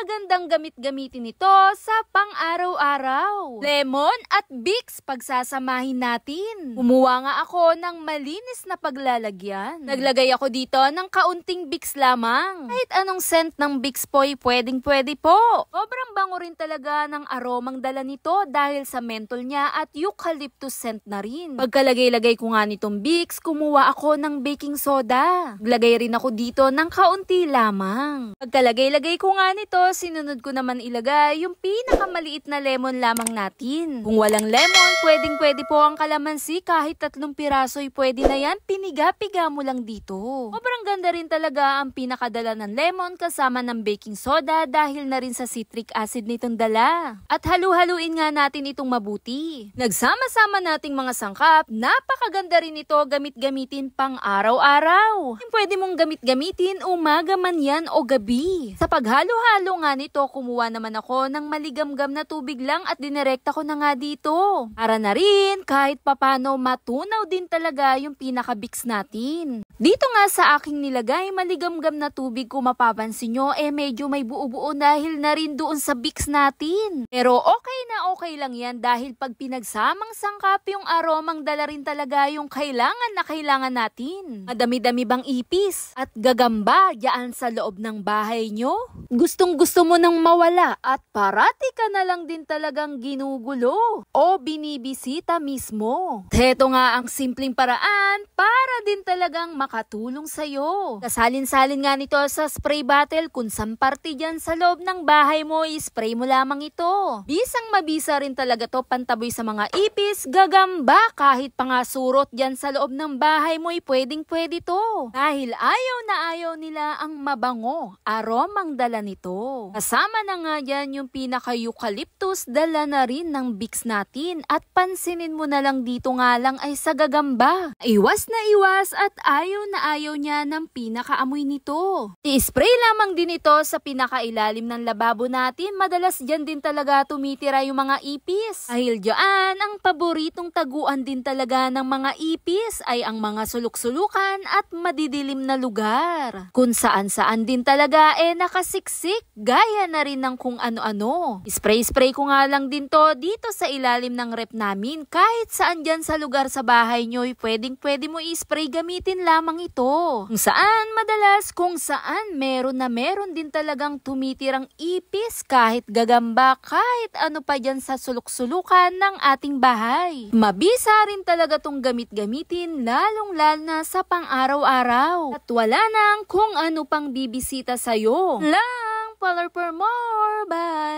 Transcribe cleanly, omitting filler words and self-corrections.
napakagandang gamit-gamitin ito sa pang-araw-araw. Lemon at Vicks pagsasamahin natin. Kumuha nga ako ng malinis na paglalagyan. Naglagay ako dito ng kaunting Vicks lamang. Kahit anong scent ng Vicks po ay pwedeng-pwede po. Sobrang bango rin talaga ng aromang dala nito dahil sa menthol niya at eucalyptus scent na rin. Pagkalagay-lagay ko nga nitong Vicks, kumuha ako ng baking soda. Naglagay rin ako dito ng kaunti lamang. Pagkalagay-lagay ko nga nito, sinunod ko naman ilagay yung pinakamaliit na lemon lamang natin. Kung walang lemon, pwedeng-pwede po ang kalamansi, kahit 3 piraso'y pwede na yan, piniga-piga mo lang dito. Sobrang ganda rin talaga ang pinakadala ng lemon kasama ng baking soda dahil na rin sa citric acid nitong dala. At halu-haluin nga natin itong mabuti. Nagsama-sama nating mga sangkap, napakaganda rin ito gamit-gamitin pang araw-araw. Pwede mong gamit-gamitin umaga man yan o gabi. Sa paghalo-halo nga nito, kumuha naman ako ng maligamgam na tubig lang at dinirekta ko na nga dito. Para na rin kahit papano matunaw din talaga yung pinaka-Vicks natin. Dito nga sa aking nilagay maligamgam na tubig, kung mapapansin nyo medyo may buo-buo dahil na rin doon sa Vicks natin. Pero okay lang yan dahil pag pinagsamang sangkap yung aromang dala rin talaga yung kailangan na kailangan natin. Madami-dami bang ipis at gagamba diyan sa loob ng bahay nyo? Gustong-gusto mo nang mawala at parati ka na lang din talagang ginugulo o binibisita mismo. Heto nga ang simpleng paraan para din talagang makatulong sa'yo. Kasalin-salin nga nito sa spray bottle, kung saan parte dyan sa loob ng bahay mo, spray mo lamang ito. Bisang mabisa rin talaga to pantaboy sa mga ipis, gagamba, kahit pa nga surot dyan sa loob ng bahay mo, pwedeng-pwede to. Dahil ayaw na ayaw nila ang mabango, aromang dala nito. Kasama na nga dyan yung pinaka-eucalyptus, dala na rin ng Vicks natin. At pansinin mo na lang dito nga lang ay sa gagamba. Iwas na iwas at ayaw na ayaw niya ng pinakaamoy nito. I-spray lamang din ito sa pinakailalim ng lababo natin. Madalas dyan din talaga tumitira yung mga ipis. Dahil dyan, ang paboritong taguan din talaga ng mga ipis ay ang mga sulok-sulukan at madidilim na lugar. Kung saan-saan din talaga nakasiksik, gaya na rin ng kung ano-ano. Spray-spray ko nga lang din to dito sa ilalim ng rep namin. Kahit saan dyan sa lugar sa bahay nyo, pwedeng-pwede mo i-spray, gamitin lamang ito. Kung saan madalas, kung saan meron din talagang tumitirang ipis, kahit gagamba, kahit ano pa dyan sa sulok-sulukan ng ating bahay. Mabisa rin talaga tong gamit-gamitin, lalong-lalo na sa pang-araw-araw. At wala nang kung ano pang bibisita sa'yo. Lang, Polar for more, bye!